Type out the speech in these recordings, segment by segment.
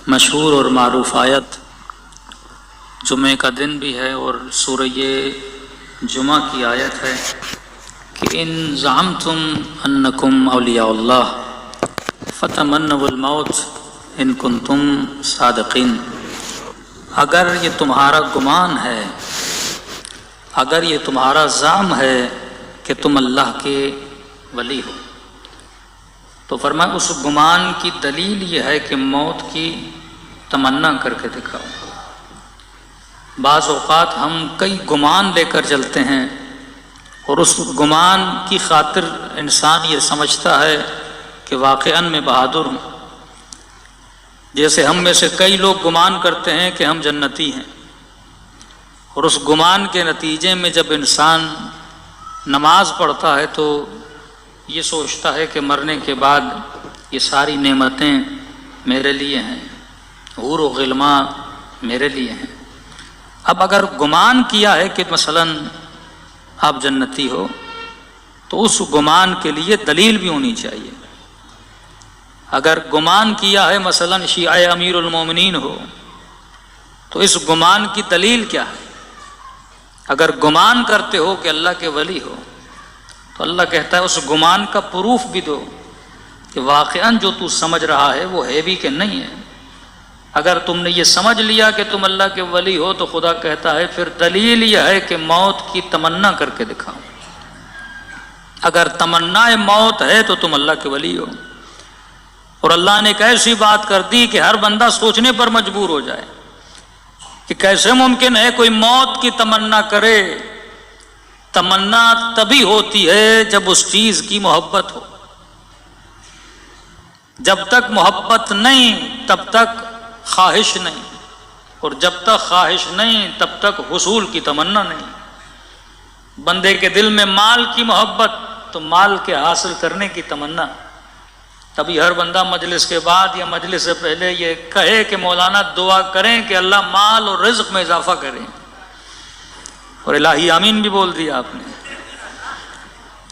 مشہور اور معروف آیت جمعہ کا دن بھی ہے اور سورہ جمعہ کی آیت ہے کہ ان زعمتم انکم اولیاء اللہ فتمنوا الموت ان کنتم صادقین۔ اگر یہ تمہارا گمان ہے، اگر یہ تمہارا زعم ہے کہ تم اللہ کے ولی ہو، تو فرمایا اس گمان کی دلیل یہ ہے کہ موت کی تمنا کر کے دکھاؤ۔ بعض اوقات ہم کئی گمان لے کر چلتے ہیں اور اس گمان کی خاطر انسان یہ سمجھتا ہے کہ واقعاً میں بہادر ہوں۔ جیسے ہم میں سے کئی لوگ گمان کرتے ہیں کہ ہم جنتی ہیں، اور اس گمان کے نتیجے میں جب انسان نماز پڑھتا ہے تو یہ سوچتا ہے کہ مرنے کے بعد یہ ساری نعمتیں میرے لیے ہیں، حور و غلماں میرے لیے ہیں۔ اب اگر گمان کیا ہے کہ مثلاً آپ جنتی ہو تو اس گمان کے لیے دلیل بھی ہونی چاہیے۔ اگر گمان کیا ہے مثلاً شیعہ امیر المومنین ہو تو اس گمان کی دلیل کیا ہے؟ اگر گمان کرتے ہو کہ اللہ کے ولی ہو تو اللہ کہتا ہے اس گمان کا پروف بھی دو کہ واقعاً جو تو سمجھ رہا ہے وہ ہے بھی کہ نہیں ہے۔ اگر تم نے یہ سمجھ لیا کہ تم اللہ کے ولی ہو تو خدا کہتا ہے پھر دلیل یہ ہے کہ موت کی تمنا کر کے دکھاؤ۔ اگر تمنا موت ہے تو تم اللہ کے ولی ہو۔ اور اللہ نے ایک ایسی بات کر دی کہ ہر بندہ سوچنے پر مجبور ہو جائے کہ کیسے ممکن ہے کوئی موت کی تمنا کرے۔ تمنا تبھی ہوتی ہے جب اس چیز کی محبت ہو۔ جب تک محبت نہیں تب تک خواہش نہیں، اور جب تک خواہش نہیں تب تک حصول کی تمنا نہیں۔ بندے کے دل میں مال کی محبت تو مال کے حاصل کرنے کی تمنا، تبھی ہر بندہ مجلس کے بعد یا مجلس سے پہلے یہ کہے کہ مولانا دعا کریں کہ اللہ مال اور رزق میں اضافہ کریں، اور الہی آمین بھی بول دیا آپ نے۔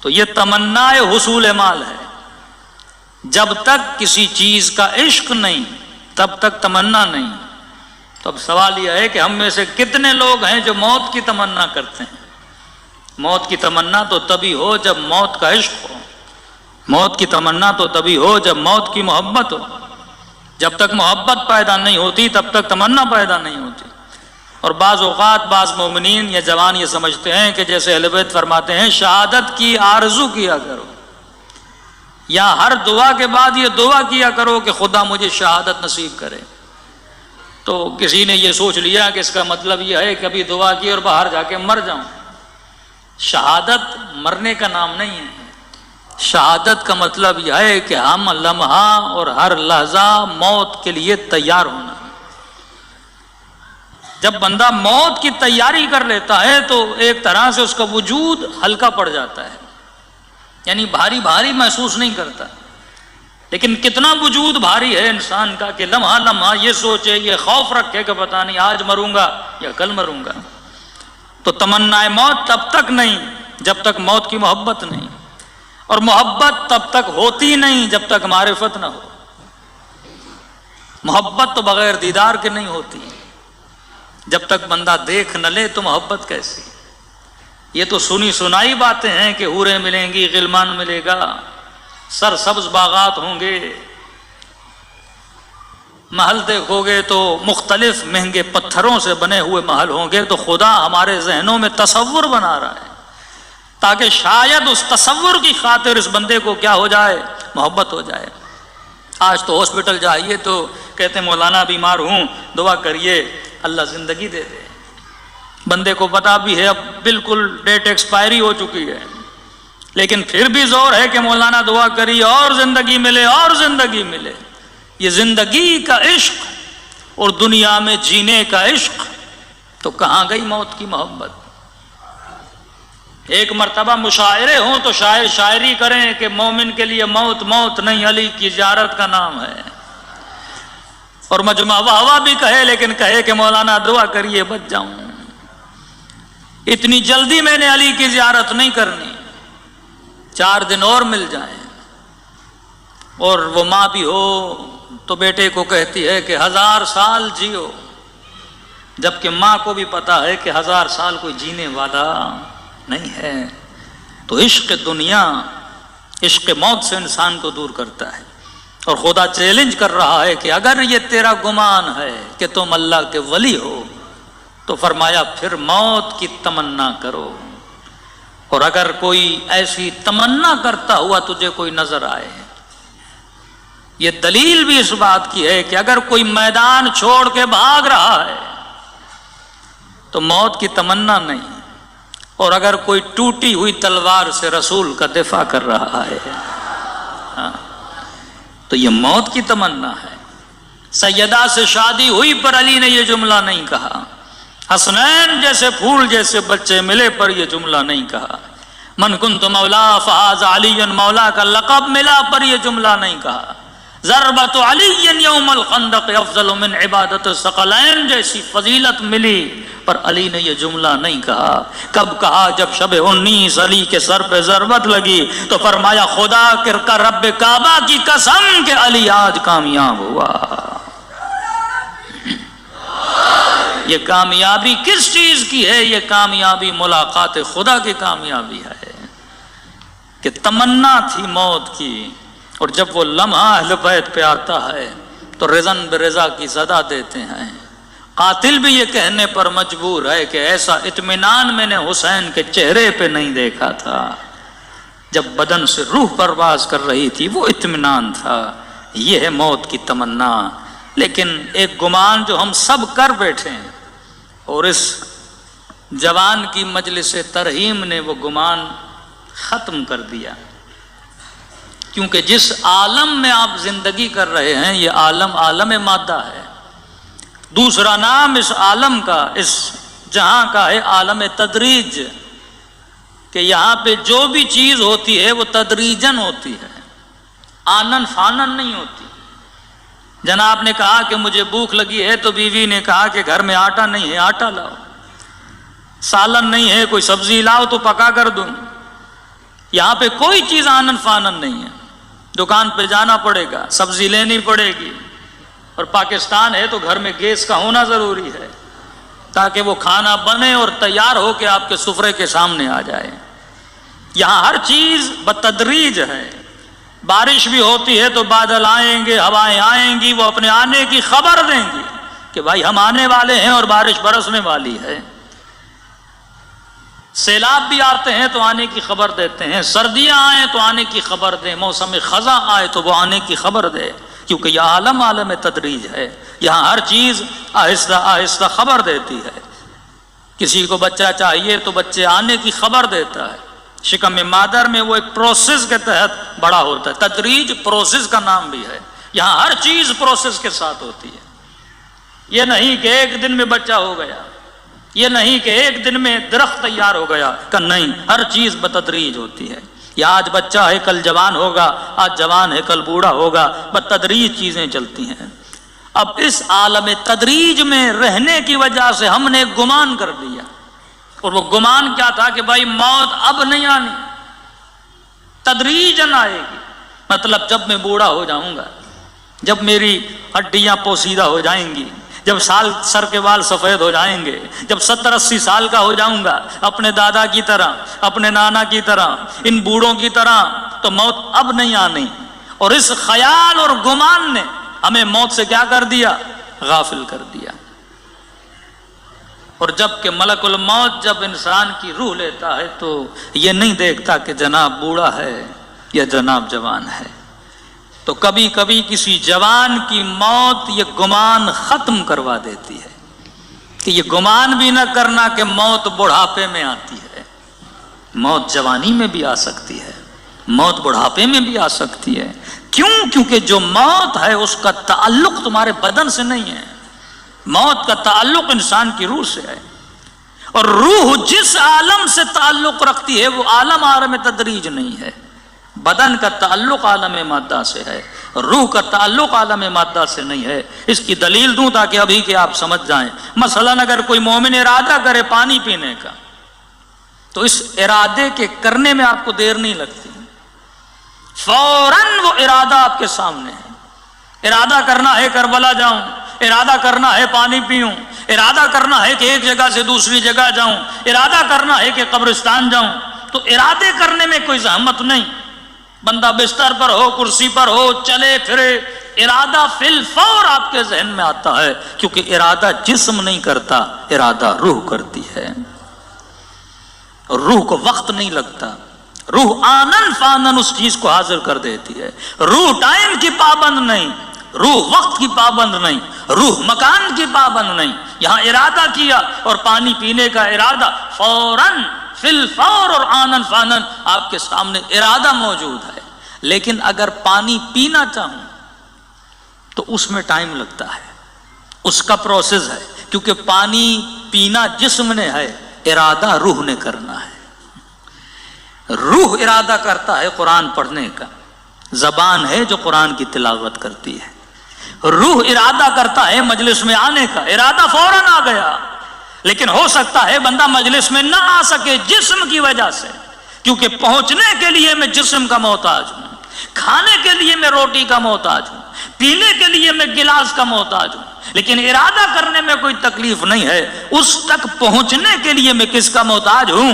تو یہ تمنا حصول مال ہے۔ جب تک کسی چیز کا عشق نہیں تب تک تمنا نہیں۔ تو اب سوال یہ ہے کہ ہم میں سے کتنے لوگ ہیں جو موت کی تمنا کرتے ہیں؟ موت کی تمنا تو تبھی ہو جب موت کا عشق ہو، موت کی تمنا تو تبھی ہو جب موت کی محبت ہو۔ جب تک محبت پیدا نہیں ہوتی تب تک تمنا پیدا نہیں ہوتی۔ اور بعض اوقات بعض مومنین یا جوان یہ سمجھتے ہیں کہ جیسے اہل بیت فرماتے ہیں شہادت کی آرزو کیا کرو، یا ہر دعا کے بعد یہ دعا کیا کرو کہ خدا مجھے شہادت نصیب کرے۔ تو کسی نے یہ سوچ لیا کہ اس کا مطلب یہ ہے کہ ابھی دعا کی اور باہر جا کے مر جاؤں۔ شہادت مرنے کا نام نہیں ہے۔ شہادت کا مطلب یہ ہے کہ ہم لمحہ اور ہر لحظہ موت کے لیے تیار ہونا۔ جب بندہ موت کی تیاری کر لیتا ہے تو ایک طرح سے اس کا وجود ہلکا پڑ جاتا ہے، یعنی بھاری بھاری محسوس نہیں کرتا۔ لیکن کتنا وجود بھاری ہے انسان کا کہ لمحہ لمحہ یہ سوچے، یہ خوف رکھے کہ پتہ نہیں آج مروں گا یا کل مروں گا۔ تو تمنا موت تب تک نہیں جب تک موت کی محبت نہیں، اور محبت تب تک ہوتی نہیں جب تک معرفت نہ ہو۔ محبت تو بغیر دیدار کے نہیں ہوتی۔ جب تک بندہ دیکھ نہ لے تو محبت کیسی؟ یہ تو سنی سنائی باتیں ہیں کہ حوریں ملیں گی، غلمان ملے گا، سرسبز باغات ہوں گے، محل دیکھو گے تو مختلف مہنگے پتھروں سے بنے ہوئے محل ہوں گے۔ تو خدا ہمارے ذہنوں میں تصور بنا رہا ہے تاکہ شاید اس تصور کی خاطر اس بندے کو کیا ہو جائے، محبت ہو جائے۔ آج تو ہاسپٹل جائیے تو کہتے ہیں مولانا بیمار ہوں دعا کریے اللہ زندگی دے دے۔ بندے کو پتا بھی ہے اب بالکل ڈیٹ ایکسپائری ہو چکی ہے، لیکن پھر بھی زور ہے کہ مولانا دعا کریے اور زندگی ملے اور زندگی ملے۔ یہ زندگی کا عشق اور دنیا میں جینے کا عشق، تو کہاں گئی موت کی محبت؟ ایک مرتبہ مشاعرے ہوں تو شاعر شاعری کریں کہ مومن کے لیے موت موت نہیں علی کی زیارت کا نام ہے، اور مجمع واہ بھی کہے لیکن کہے کہ مولانا دعا کریے بچ جاؤں۔ اتنی جلدی میں نے علی کی زیارت نہیں کرنی، 4 دن اور مل جائیں، اور وہ ماں بھی ہو تو بیٹے کو کہتی ہے کہ 1000 سال جیو، جبکہ ماں کو بھی پتا ہے کہ 1000 سال کوئی جینے والا نہیں ہے۔ تو عشق دنیا، عشق موت سے انسان کو دور کرتا ہے، اور خدا چیلنج کر رہا ہے کہ اگر یہ تیرا گمان ہے کہ تم اللہ کے ولی ہو تو فرمایا پھر موت کی تمنا کرو، اور اگر کوئی ایسی تمنا کرتا ہوا تجھے کوئی نظر آئے، یہ دلیل بھی اس بات کی ہے کہ اگر کوئی میدان چھوڑ کے بھاگ رہا ہے تو موت کی تمنا نہیں، اور اگر کوئی ٹوٹی ہوئی تلوار سے رسول کا دفاع کر رہا ہے تو یہ موت کی تمنا ہے۔ سیدہ سے شادی ہوئی پر علی نے یہ جملہ نہیں کہا، حسنین جیسے پھول جیسے بچے ملے پر یہ جملہ نہیں کہا، من کنت مولا فہذا علی مولا کا لقب ملا پر یہ جملہ نہیں کہا، ضربت علی یوم الخندق افضل من عبادت الثقلین جیسی فضیلت ملی پر علی نے یہ جملہ نہیں کہا۔ کب کہا؟ جب شب 19 علی کے سر پہ ضربت لگی تو فرمایا خدا کا رب کعبہ کی قسم کہ علی آج کامیاب ہوا۔ یہ کامیابی کس چیز کی ہے؟ یہ کامیابی ملاقات خدا کی کامیابی ہے، کہ تمنا تھی موت کی، اور جب وہ لمحہ اہل بیت پہ آتا ہے تو رضن برضا کی صدا دیتے ہیں۔ قاتل بھی یہ کہنے پر مجبور ہے کہ ایسا اطمینان میں نے حسین کے چہرے پہ نہیں دیکھا تھا، جب بدن سے روح پرواز کر رہی تھی وہ اطمینان تھا۔ یہ ہے موت کی تمنا۔ لیکن ایک گمان جو ہم سب کر بیٹھے ہیں، اور اس جوان کی مجلس ترحیم نے وہ گمان ختم کر دیا، کیونکہ جس عالم میں آپ زندگی کر رہے ہیں یہ عالم عالم مادہ ہے۔ دوسرا نام اس عالم کا، اس جہاں کا ہے عالم تدریج، کہ یہاں پہ جو بھی چیز ہوتی ہے وہ تدریجن ہوتی ہے، آنن فانن نہیں ہوتی۔ جناب نے کہا کہ مجھے بھوک لگی ہے تو بیوی نے کہا کہ گھر میں آٹا نہیں ہے، آٹا لاؤ، سالن نہیں ہے کوئی سبزی لاؤ تو پکا کر دوں۔ یہاں پہ کوئی چیز آنن فانن نہیں ہے، دکان پہ جانا پڑے گا، سبزی لینی پڑے گی، اور پاکستان ہے تو گھر میں گیس کا ہونا ضروری ہے تاکہ وہ کھانا بنے اور تیار ہو کے آپ کے سفرے کے سامنے آ جائے۔ یہاں ہر چیز بتدریج ہے، بارش بھی ہوتی ہے تو بادل آئیں گے، ہوائیں آئیں گی، وہ اپنے آنے کی خبر دیں گی کہ بھائی ہم آنے والے ہیں اور بارش برسنے والی ہے۔ سیلاب بھی آتے ہیں تو آنے کی خبر دیتے ہیں، سردیاں آئیں تو آنے کی خبر دیں، موسم خزاں آئے تو وہ آنے کی خبر دے، کیونکہ یہ عالم عالم تدریج ہے، یہاں ہر چیز آہستہ آہستہ خبر دیتی ہے۔ کسی کو بچہ چاہیے تو بچے آنے کی خبر دیتا ہے، شکم مادر میں وہ ایک پروسیس کے تحت بڑا ہوتا ہے، تدریج پروسیس کا نام بھی ہے، یہاں ہر چیز پروسیس کے ساتھ ہوتی ہے۔ یہ نہیں کہ ایک دن میں بچہ ہو گیا، یہ نہیں کہ ایک دن میں درخت تیار ہو گیا، کہ نہیں، ہر چیز بتدریج ہوتی ہے۔ یا آج بچہ ہے کل جوان ہوگا، آج جوان ہے کل بوڑھا ہوگا، بتدریج چیزیں چلتی ہیں۔ اب اس عالم تدریج میں رہنے کی وجہ سے ہم نے گمان کر دیا، اور وہ گمان کیا تھا کہ بھائی موت اب نہیں آنی، تدریجاً آئے گی، مطلب جب میں بوڑھا ہو جاؤں گا، جب میری ہڈیاں پوسیدہ ہو جائیں گی، جب سر کے بال سفید ہو جائیں گے، جب 70-80 سال کا ہو جاؤں گا، اپنے دادا کی طرح، اپنے نانا کی طرح، ان بوڑھوں کی طرح، تو موت اب نہیں آنی۔ اور اس خیال اور گمان نے ہمیں موت سے کیا کر دیا؟ غافل کر دیا۔ اور جب کہ ملک الموت جب انسان کی روح لیتا ہے تو یہ نہیں دیکھتا کہ جناب بوڑھا ہے یا جناب جوان ہے، تو کبھی کبھی کسی جوان کی موت یہ گمان ختم کروا دیتی ہے، کہ یہ گمان بھی نہ کرنا کہ موت بڑھاپے میں آتی ہے۔ موت جوانی میں بھی آ سکتی ہے، موت بڑھاپے میں بھی آ سکتی ہے۔ کیوں؟ کیونکہ جو موت ہے اس کا تعلق تمہارے بدن سے نہیں ہے، موت کا تعلق انسان کی روح سے ہے، اور روح جس عالم سے تعلق رکھتی ہے وہ عالم عالم تدریج نہیں ہے۔ بدن کا تعلق عالم مادہ سے ہے، روح کا تعلق عالم مادہ سے نہیں ہے۔ اس کی دلیل دوں تاکہ ابھی کے آپ سمجھ جائیں۔ مثلا اگر کوئی مومن ارادہ کرے پانی پینے کا تو اس ارادے کے کرنے میں آپ کو دیر نہیں لگتی، فوراً وہ ارادہ آپ کے سامنے ہے، ارادہ کرنا ہے کربلا جاؤں، ارادہ کرنا ہے پانی پیوں، ارادہ کرنا ہے کہ ایک جگہ سے دوسری جگہ جاؤں، ارادہ کرنا ہے کہ قبرستان جاؤں، تو ارادے کرنے میں کوئی زحمت نہیں. بندہ بستر پر ہو، کرسی پر ہو، چلے پھرے، ارادہ فی الفور آپ کے ذہن میں آتا ہے، کیونکہ ارادہ جسم نہیں کرتا، ارادہ روح کرتی ہے. روح کو وقت نہیں لگتا، روح آنن فانن اس چیز کو حاضر کر دیتی ہے. روح ٹائم کی پابند نہیں، روح وقت کی پابند نہیں، روح مکان کی پابند نہیں. یہاں ارادہ کیا اور پانی پینے کا ارادہ فوراً فی الفور اور آنن فانن آپ کے سامنے ارادہ موجود ہے. لیکن اگر پانی پینا چاہوں تو اس میں ٹائم لگتا ہے، اس کا پروسیس ہے، کیونکہ پانی پینا جسم نے ہے، ارادہ روح نے کرنا ہے. روح ارادہ کرتا ہے قرآن پڑھنے کا، زبان ہے جو قرآن کی تلاوت کرتی ہے. روح ارادہ کرتا ہے مجلس میں آنے کا، ارادہ فوراً آ گیا. لیکن ہو سکتا ہے بندہ مجلس میں نہ آ سکے جسم کی وجہ سے، کیونکہ پہنچنے کے لیے میں جسم کا محتاج ہوں، کھانے کے لیے میں روٹی کا محتاج ہوں، پینے کے لیے میں گلاس کا محتاج ہوں. لیکن ارادہ کرنے میں کوئی تکلیف نہیں ہے. اس تک پہنچنے کے لیے میں کس کا محتاج ہوں؟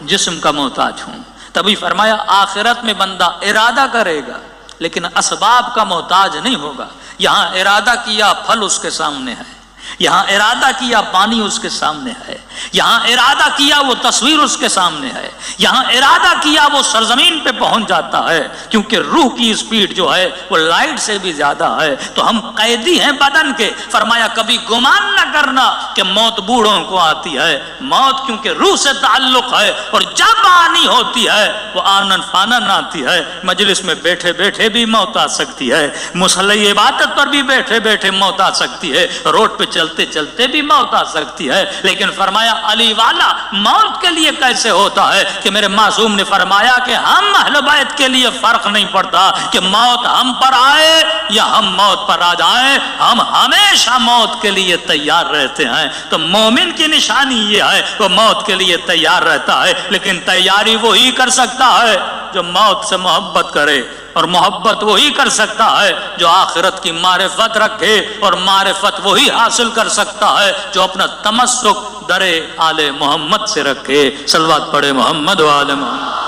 جسم کا محتاج ہوں. تبھی فرمایا آخرت میں بندہ ارادہ کرے گا لیکن اسباب کا محتاج نہیں ہوگا. یہاں ارادہ کیا پھل اس کے سامنے ہے، یہاں ارادہ کیا پانی اس کے سامنے ہے، یہاں ارادہ کیا وہ تصویر اس کے سامنے ہے، یہاں ارادہ کیا وہ سرزمین پہ پہنچ جاتا ہے. کیونکہ روح کی اسپیڈ جو ہے وہ لائٹ سے بھی زیادہ ہے. تو ہم قیدی ہیں بدن کے. فرمایا کبھی گمان نہ کرنا کہ موت بوڑھوں کو آتی ہے. موت کیونکہ روح سے تعلق ہے، اور جب آنی ہوتی ہے وہ آنن فانن آتی ہے. مجلس میں بیٹھے بیٹھے بھی موت آ سکتی ہے، مصلی عبادت پر بھی بیٹھے بیٹھے موت آ سکتی ہے، روڈ پہ چلتے چلتے بھی موت آ سکتی ہے. لیکن فرمایا علی والا موت کے لیے کیسے ہوتا ہے کہ میرے معصوم نے فرمایا کہ ہم اہل بیت کے لیے فرق نہیں پڑتا کہ موت ہم پر آئے یا ہم موت پر آ جائیں، ہم ہمیشہ موت کے لیے تیار رہتے ہیں. تو مومن کی نشانی یہ ہے وہ موت کے لیے تیار رہتا ہے. لیکن تیاری وہی کر سکتا ہے جو موت سے محبت کرے، اور محبت وہی کر سکتا ہے جو آخرت کی معرفت رکھے، اور معرفت وہی حاصل کر سکتا ہے جو اپنا تمسک در آل محمد سے رکھے. صلوات پڑھے محمد و آل محمد.